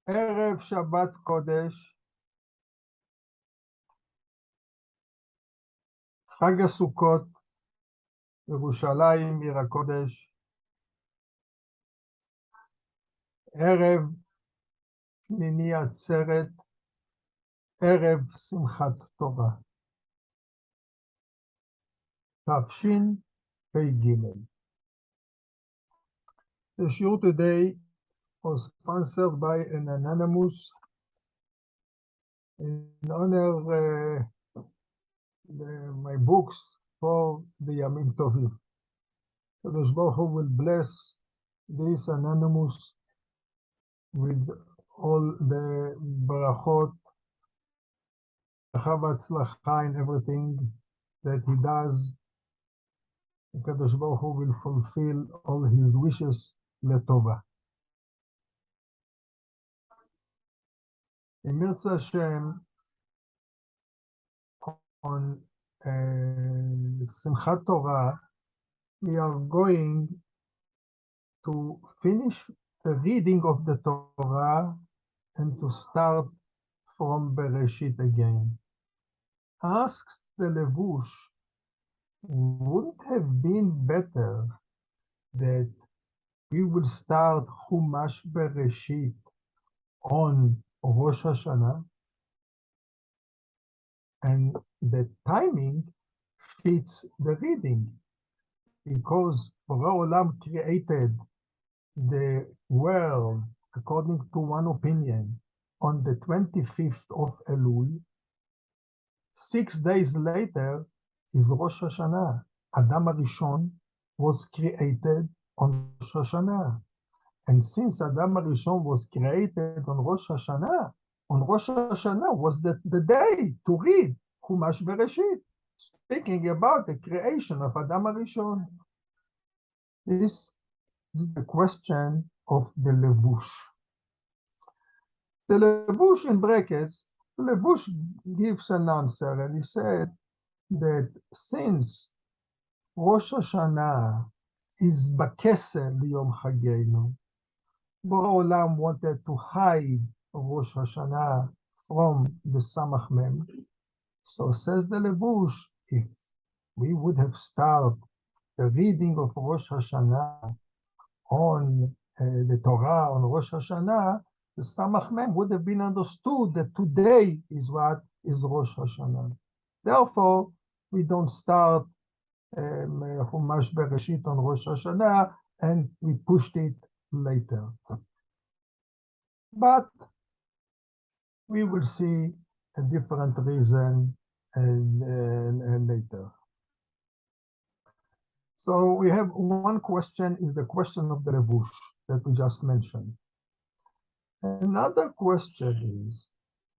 ערב שבת קודש, חג הסוכות, ירושלים עיר הקודש, ערב שמיני עצרת, ערב שמחת תורה. תשפ"ג. The shiur today was sponsored by an anonymous in honor my books for the Yamim Tovim. Kadosh Baruch Hu will bless this anonymous with all the barachot, v'atzlacha in everything that he does. Kadosh Baruch Hu will fulfill all his wishes letovah. In Mirza Hashem, on Simhat Torah, we are going to finish the reading of the Torah and to start from Bereshit again. Asks the Levush, wouldn't have been better that we will start Chumash Bereshit on Rosh Hashanah? And the timing fits the reading, because Borei Olam created the world, according to one opinion, on the 25th of Elul. 6 days later is Rosh Hashanah. Adam HaRishon was created on Rosh Hashanah. And since Adam HaRishon was created on Rosh Hashanah was the day to read Chumash Bereshit, speaking about the creation of Adam HaRishon. This is the question of the Levush. The Levush in brackets, the Levush gives an answer, and he said that since Rosh Hashanah is Bakesel Yom Chagenu, Borei Olam wanted to hide Rosh Hashanah from the Samach Mem. So says the Levush, if we would have started the reading of Rosh Hashanah on the Torah on Rosh Hashanah, the Samach Mem would have been understood that today is what is Rosh Hashanah. Therefore, we don't start Chumash Bereshit on Rosh Hashanah, and we pushed it later. But we will see a different reason later. So we have one question, is the question of the Levush that we just mentioned. Another question is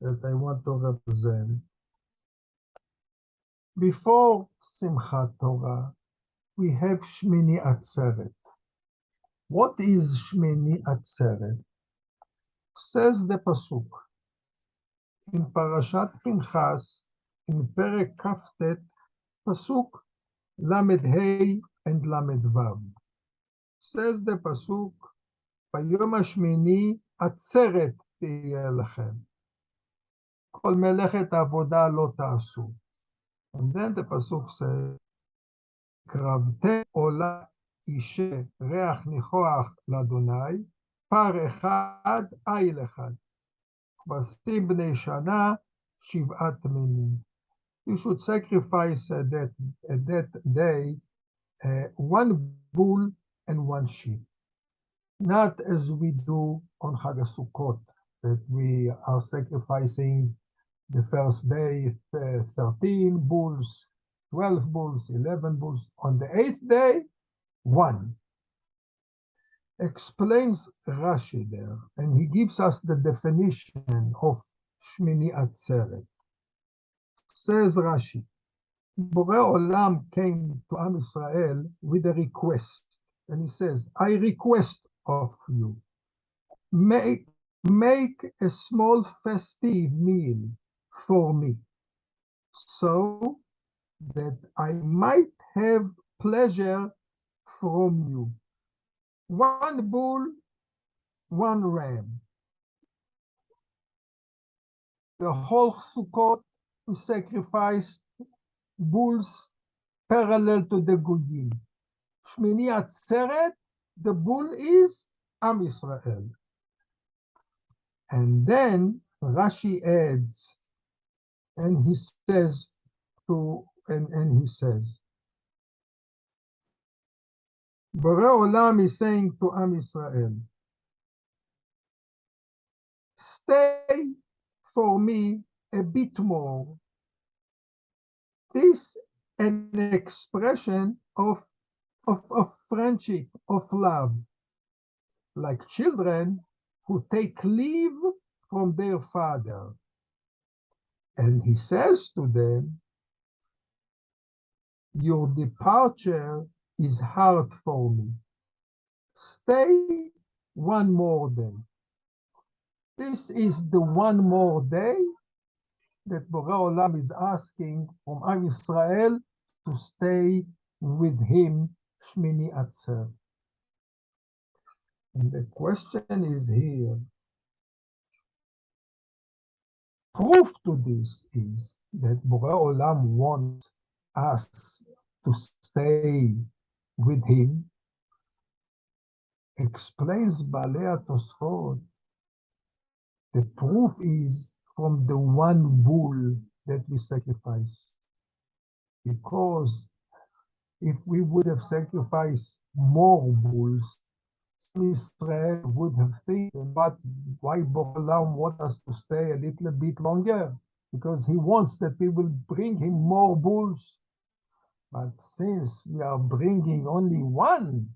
that I want to represent. Before Simchat Torah, we have Shemini Atzeret. What is Shemini Atzeret? Says the Pasuk in Parashat Pinchas, in Perek Kaftet, Pasuk Lamed Hey and Lamed Vav. Says the Pasuk, Bayom HaShmini Atzeret tiyeh lechem. Kol melechet avodah lo ta'asu. And then the Pasuk says, Kravte ola ishe reach nichoach l'Adonai, par echad ayil echad. Kvasim bnei shana shiv'at minim. You should sacrifice at that day one bull and one sheep. Not as we do on Chag HaSukkot, that we are sacrificing the first day 13 bulls, 12 bulls, 11 bulls. On the 8th day, 1. Explains Rashi there, and he gives us the definition of Shemini Atzeret. Says Rashi, Borei Olam came to Am Israel with a request, and he says, I request of you, make a small festive meal for me, so that I might have pleasure from you. 1 bull one ram. The whole Sukkot, we sacrificed bulls parallel to the Goyim. Shemini Atzeret, the bull is Am Yisrael. And then Rashi adds, and he says, Borei Olam is saying to Am Yisrael, stay for me a bit more. This an expression of friendship, of love, like children who take leave from their father. And he says to them, your departure is hard for me. Stay one more day. This is the one more day that Borei Olam is asking from Am Yisrael to stay with him, Shemini Atzeret. And the question is here, proof to this is that Borei Olam wants us to stay with him, explains Baalei HaTosfot. The proof is from the one bull that we sacrifice. Because if we would have sacrificed more bulls, Israel would have thinking, but why Borei Olam wants us to stay a little bit longer? Because he wants that we will bring him more bulls. But since we are bringing only one,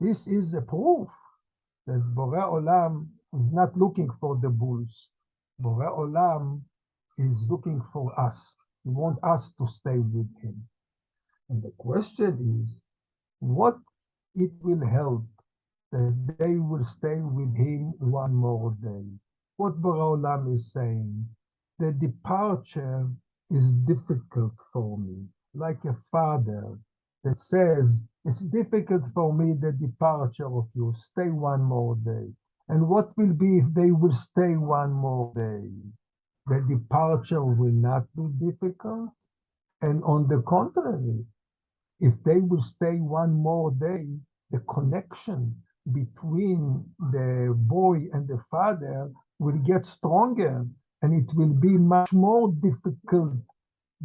this is a proof that Borei Olam is not looking for the bulls. Borei Olam is looking for us. He wants us to stay with him. And the question is, what it will help that they will stay with him one more day? What Borei Olam is saying, the departure is difficult for me, like a father that says, it's difficult for me, the departure of you, stay one more day. And what will be if they will stay one more day? The departure will not be difficult. And on the contrary, if they will stay one more day, the connection between the boy and the father will get stronger, and it will be much more difficult,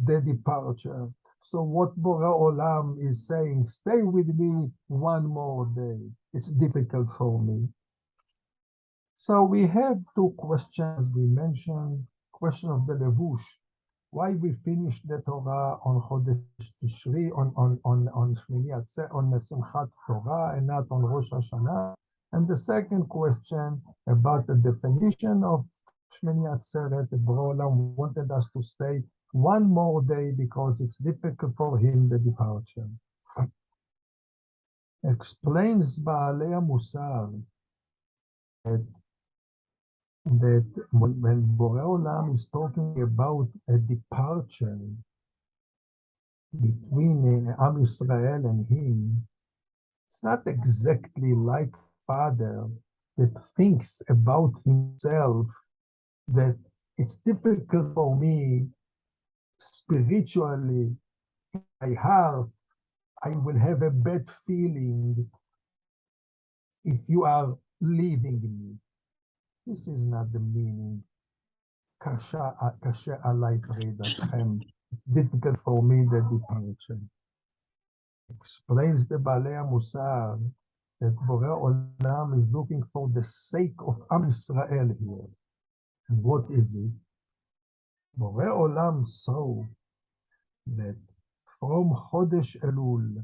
the departure. So what Borei Olam is saying, stay with me one more day. It's difficult for me. So we have two questions we mentioned. Question of the levush. Why we finished the Torah on Chodesh Tishri, on Shmini Atzeret, on Simhat Torah, and not on Rosh Hashanah. And the second question about the definition of Shmini Atzeret, that Borei Olam wanted us to stay one more day because it's difficult for him, the departure. Explains Baalei Musar that when Borei Olam is talking about a departure between Am Yisrael and him, it's not exactly like father that thinks about himself, that it's difficult for me spiritually, in my heart, I will have a bad feeling if you are leaving me. This is not the meaning. Kasha alai paridatchem. It's difficult for me, the departure. Explains the Baalei Musar that Borei Olam is looking for the sake of Am Yisrael here. And what is it? Borei Olam saw that from Chodesh Elul,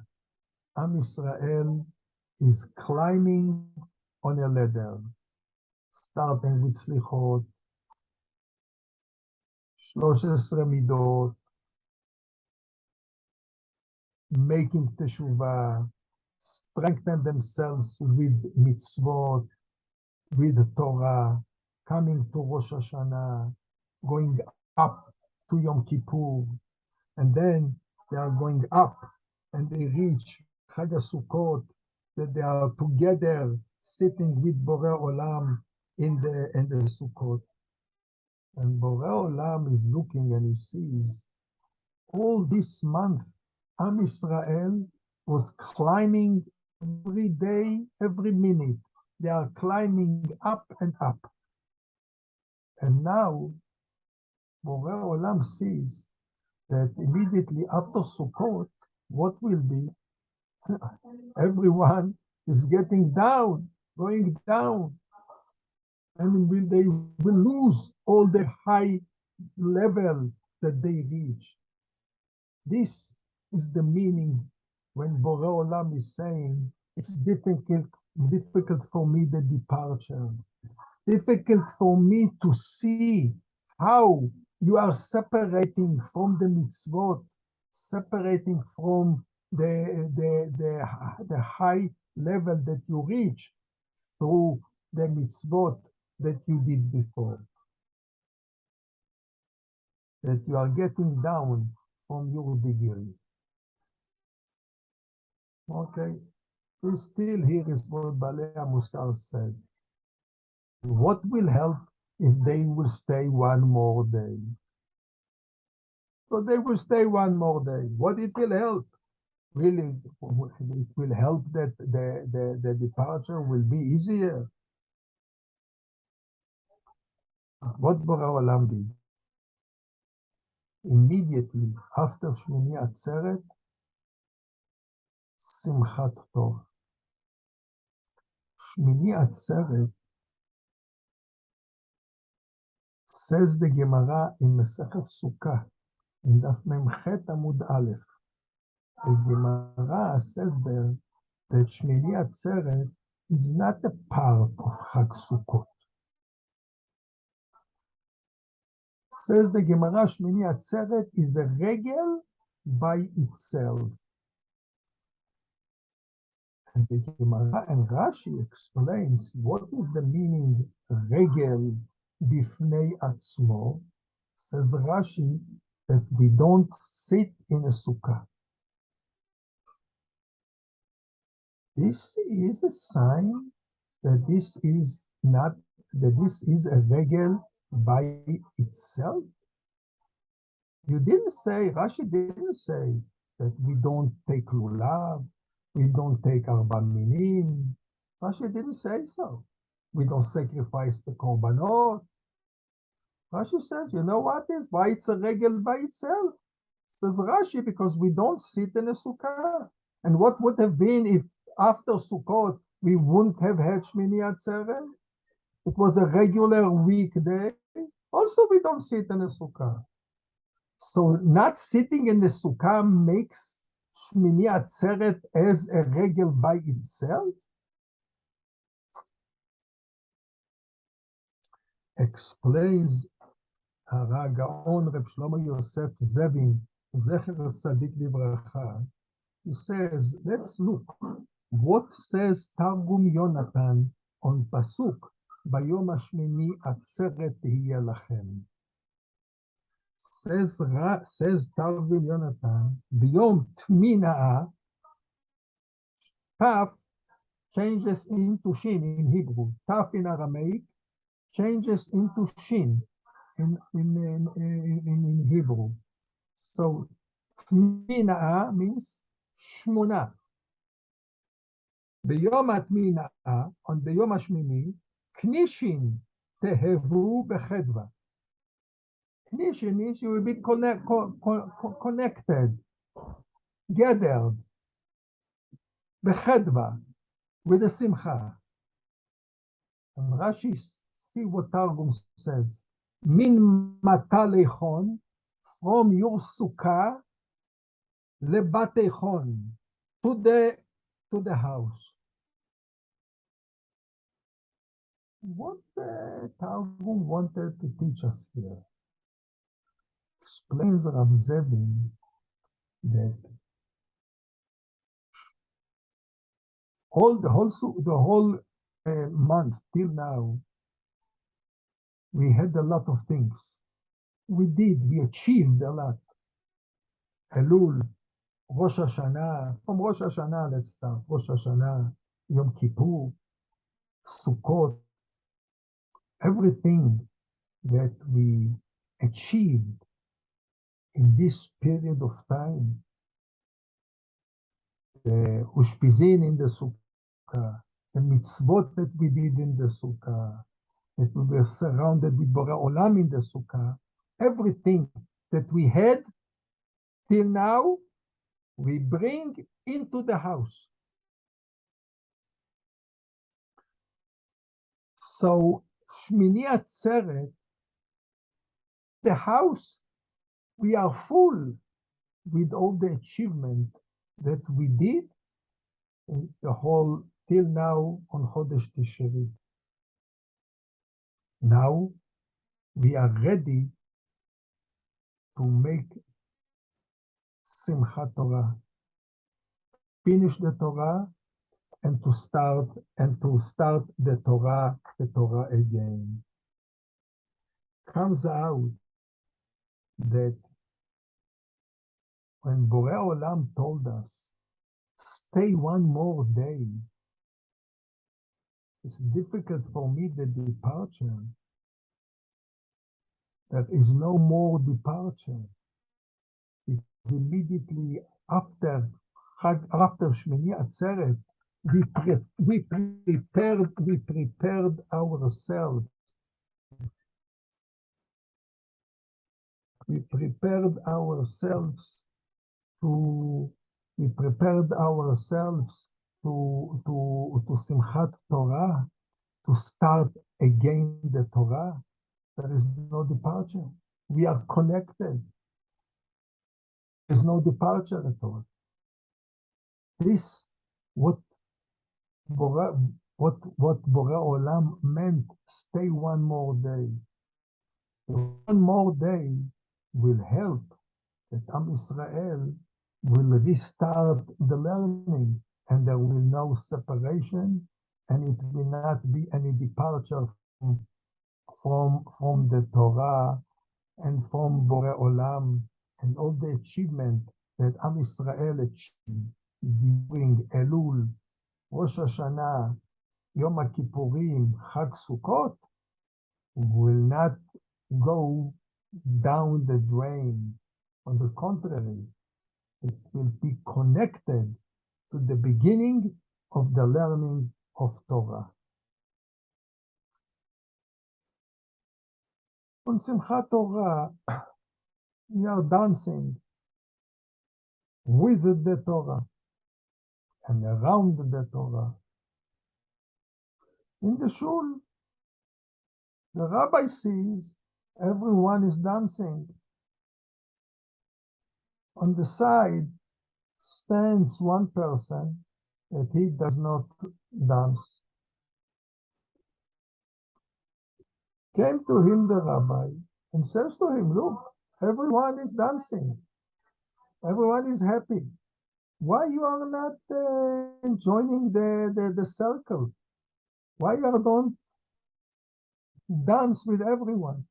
Am Yisrael is climbing on a ladder, starting with Slichot, 13 midot, making teshuvah, strengthen themselves with mitzvot, with Torah, coming to Rosh Hashanah, going up to Yom Kippur, and then they are going up and they reach Chag HaSukkot, that they are together sitting with Borei Olam in the Sukkot. And Borei Olam is looking and he sees all this month, Am Israel was climbing every day, every minute. They are climbing up and up. And now, Borei Olam sees that immediately after Sukkot, what will be? Everyone is getting down, going down. And they will lose all the high level that they reach. This is the meaning when Borei Olam is saying, it's difficult for me, the departure. Difficult for me to see how you are separating from the mitzvot, separating from the high level that you reach through the mitzvot that you did before. That you are getting down from your degree. Okay, we still here is what Balei Musar said. What will help if they will stay one more day? So they will stay one more day. What it will help? Really, it will help that the departure will be easier. What Borei Olam did? Immediately after Shemini Atzeret, Simhat Torah. Shemini Atzeret, says the Gemara in Masechet Sukkah, in Daf Memchet Amud Aleph. The Gemara says there that Shemini Atzeret is not a part of Chag Sukkot. Says the Gemara, Shemini Atzeret is a regel by itself. And the Gemara and Rashi explains what is the meaning regel bifnei atzmo. Says Rashi that we don't sit in a sukkah. This is a sign that this is a regel by itself. You didn't say, Rashi didn't say that we don't take lulav, we don't take arba minim. Rashi didn't say so. We don't sacrifice the korbanot. Rashi says, you know what is? Why it's a regel by itself? Says Rashi, because we don't sit in a sukkah. And what would have been if after Sukkot we wouldn't have had Shemini Atzeret? It was a regular weekday. Also, we don't sit in a sukkah. So not sitting in the sukkah makes Shemini Atzeret as a regel by itself? Explains הגאון רב שלמה יוסף זבין, זכר צדיק לברכה. He says, let's look. What says Targum Yonatan on Pasuk, ביום השמיני עצרת תהיה לכם? Says Targum Yonatan, ביום תמינה, Taf changes into Shin in Hebrew. Taf in Aramaic changes into Shin in Hebrew. So תמינה means שמונה. ביום התמינה, on ביום השמיני, כנישין תהבו בחדווה. Knishin means you will be connected, gathered, bechedva, with a simcha. And Rashi, see what Targum says. Min matalechon, from your sukkah, lebatechon, to the house. What Targum wanted to teach us here? Explains Rav Zevin that the whole month till now, we had a lot of things. We achieved a lot. Elul, Rosh Hashanah, from Rosh Hashanah, let's start. Rosh Hashanah, Yom Kippur, Sukkot, everything that we achieved in this period of time, the ushpizin in the sukkah, the mitzvot that we did in the sukkah, that we were surrounded with Borei Olam in the sukkah, everything that we had till now, we bring into the house. So, Shemini Atzeret, the house, we are full with all the achievement that we did in the whole till now on Chodesh Tishri. Now we are ready to make Simhat Torah, finish the Torah, and to start the Torah again. Comes out that when Borei Olam told us, stay one more day, it's difficult for me, the departure. There is no more departure. Because immediately after Shemini Atzeret, we prepared ourselves. We prepared ourselves to Simchat Torah, to start again the Torah. There is no departure. We are connected. There is no departure at all. This, what Borei Olam meant, stay one more day. One more day will help that Am Israel will restart the learning, and there will be no separation, and it will not be any departure from the Torah and from Borei Olam and all the achievement that Am Israel achieved during Elul, Rosh Hashanah, Yom Kippurim, Chag Sukkot will not go down the drain. On the contrary, it will be connected to the beginning of the learning of Torah. On Simchat Torah, we are dancing with the Torah and around the Torah. In the shul, the rabbi sees everyone is dancing. On the side stands one person that he does not dance. Came to him the rabbi and says to him, look, everyone is dancing. Everyone is happy. Why you are not joining the circle? Why you don't dance with everyone?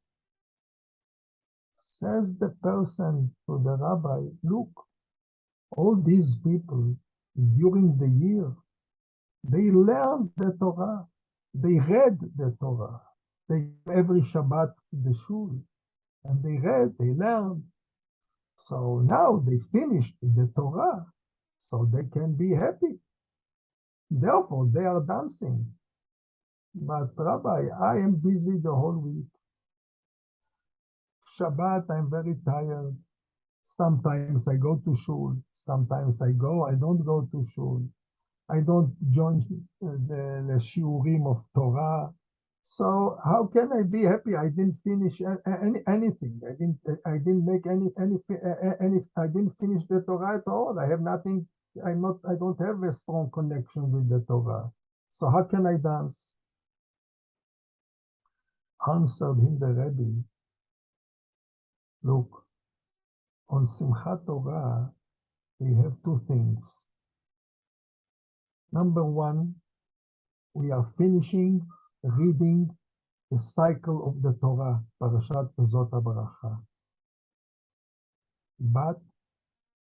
Says the person to the rabbi, look, all these people during the year, they learned the Torah, they read the Torah, they every Shabbat to the shul, and they read, they learned. So now they finished the Torah, so they can be happy. Therefore, they are dancing. But Rabbi, I am busy the whole week. Shabbat, I'm very tired. Sometimes I go to shul. Sometimes I don't go to shul. I don't join the shiurim of Torah. So how can I be happy? I didn't finish anything. I didn't make any. I didn't finish the Torah at all. I have nothing. I don't have a strong connection with the Torah. So how can I dance? Answered him the Rebbe. Look, on Simchat Torah, we have two things. Number one, we are finishing reading the cycle of the Torah, Parashat Vezot HaBaracha. But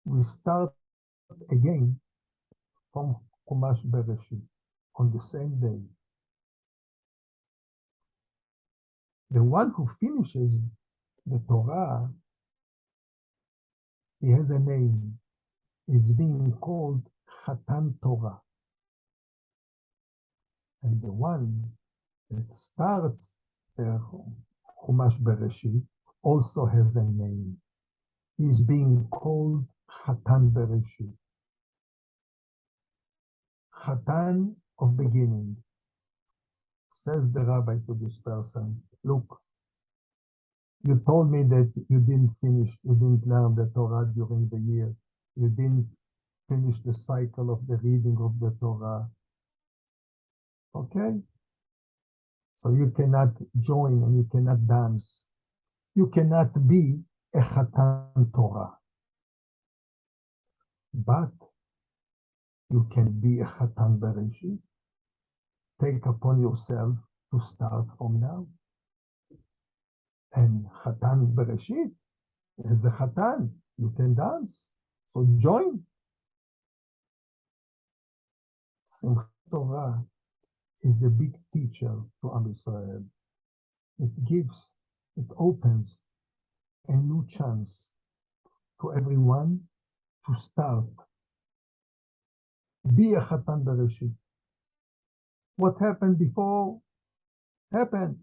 we start again from Chumash Bereshit on the same day. The one who finishes the Torah, he has a name, is being called Chatan Torah. And the one that starts the Chumash Bereshit also has a name. He's being called Chatan Bereshit. Chatan of beginning. Says the rabbi to this person, look, you told me that you didn't learn the Torah during the year. You didn't finish the cycle of the reading of the Torah. Okay? So you cannot join and you cannot dance. You cannot be a Chatan Torah. But you can be a Chatan Bereshit. Take upon yourself to start from now. And Chatan Bereshit, as a Chatan, you can dance. So join. Simhat Torah is a big teacher to Am Yisrael. It opens a new chance to everyone to start. Be a Chatan Bereshit. What happened before happened.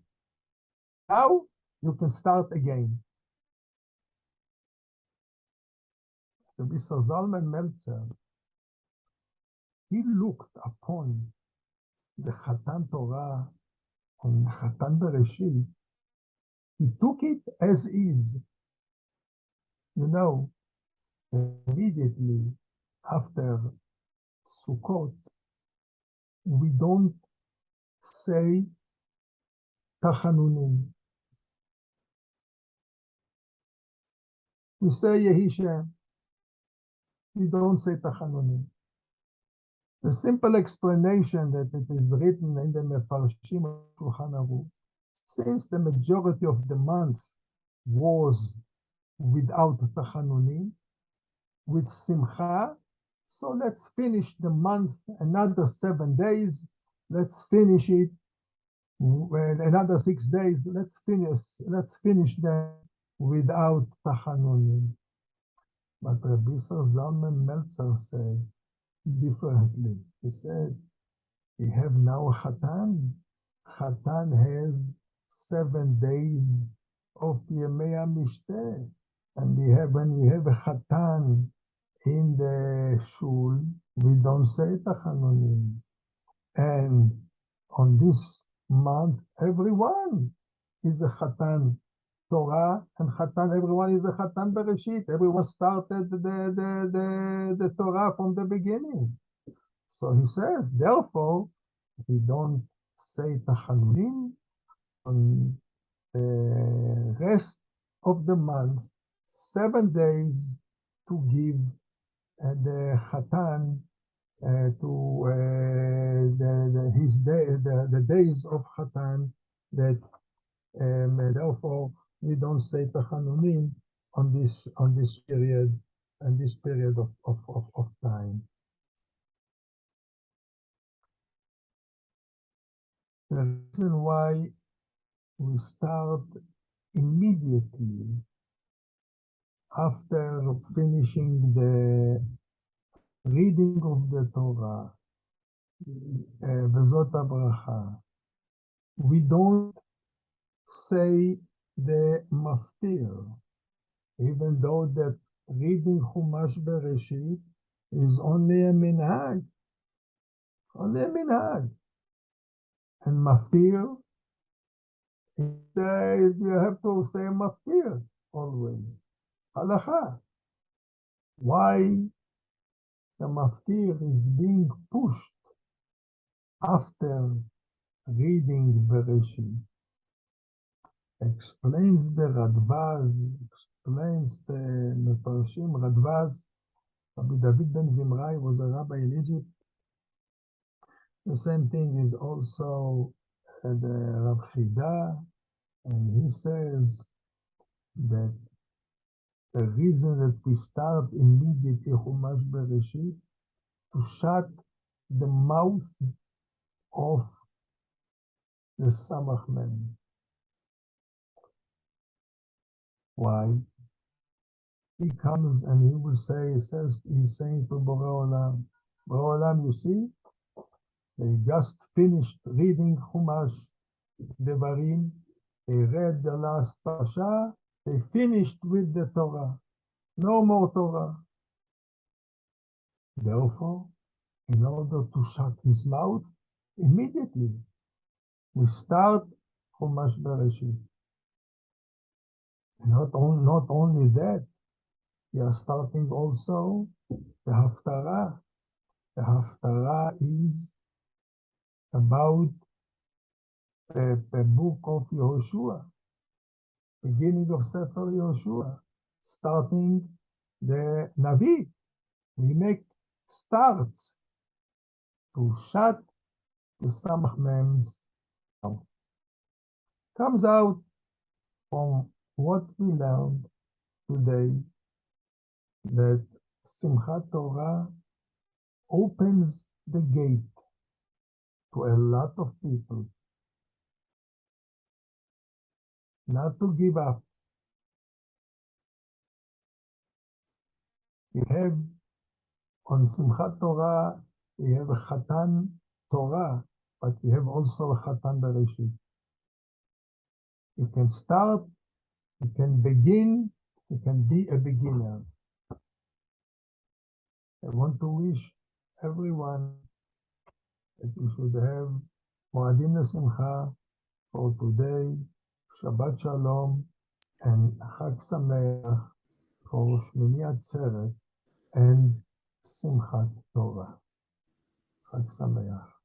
Now you can start again. The Mr. Zalman Meltzer, he looked upon the Chatan Torah and Chatan Bereshit. He took it as is. You know, immediately after Sukkot, we don't say Tachanunim. We say Yehi Shem. We don't say Tachanunim. The simple explanation that it is written in the Mefarshim of Shulchan Aruch, since the majority of the month was without Tachanunim, with Simcha, so let's finish the month another 7 days. Let's finish it another 6 days. Let's finish them without Tachanunim. But Rabbi Zalman Meltzer said differently. He said, we have now Chatan. Chatan has 7 days of Yemei HaMishteh. And when we have a Chatan in the shul, we don't say Tachanunim. And on this month, everyone is a Chatan Torah, and Chatan, everyone is a Chatan Bereshit. Everyone started the Torah from the beginning. So he says, therefore, we don't say Tachanunim on the rest of the month, 7 days to give the Chatan to the days of Chatan, that therefore we don't say Tachanunim on this period of time. The reason why we start immediately after finishing the reading of the Torah, וזאת הברכה, we don't say the maftir, even though that reading Chumash Bereshit is only a minhag. And maftir, you have to say maftir always. Halacha. Why the maftir is being pushed after reading Bereshit? Explains the Radvaz, explains the Mefarshim Radvaz. Rabbi David ben Zimrai was a rabbi in Egypt. The same thing is also the Rav Chida, and he says that the reason that we start immediately Chumash Bereshit to shut the mouth of the Samach Men. Why? He comes and he will say, he's saying to Borei Olam, Borei Olam, you see, they just finished reading Chumash Devarim, they read the last parasha, they finished with the Torah. No more Torah. Therefore, in order to shut his mouth, immediately we start Chumash Bereshit. Not only that, we are starting also the Haftarah. The Haftarah is about the book of Yehoshua, beginning of Sefer Yehoshua, starting the Navi. We make starts to shut the Samach Mem's mouth. Comes out from what we learned today that Simhat Torah opens the gate to a lot of people not to give up. We have on Simchat Torah, we have a Chatan Torah, but we have also a Chatan Bereshit. You can start, you can begin, you can be a beginner. I want to wish everyone that we should have Moadim LeSimcha for today, Shabbat Shalom, and Chag Sameach for Shemini Atzeret and Simchat Torah. Chag Sameach.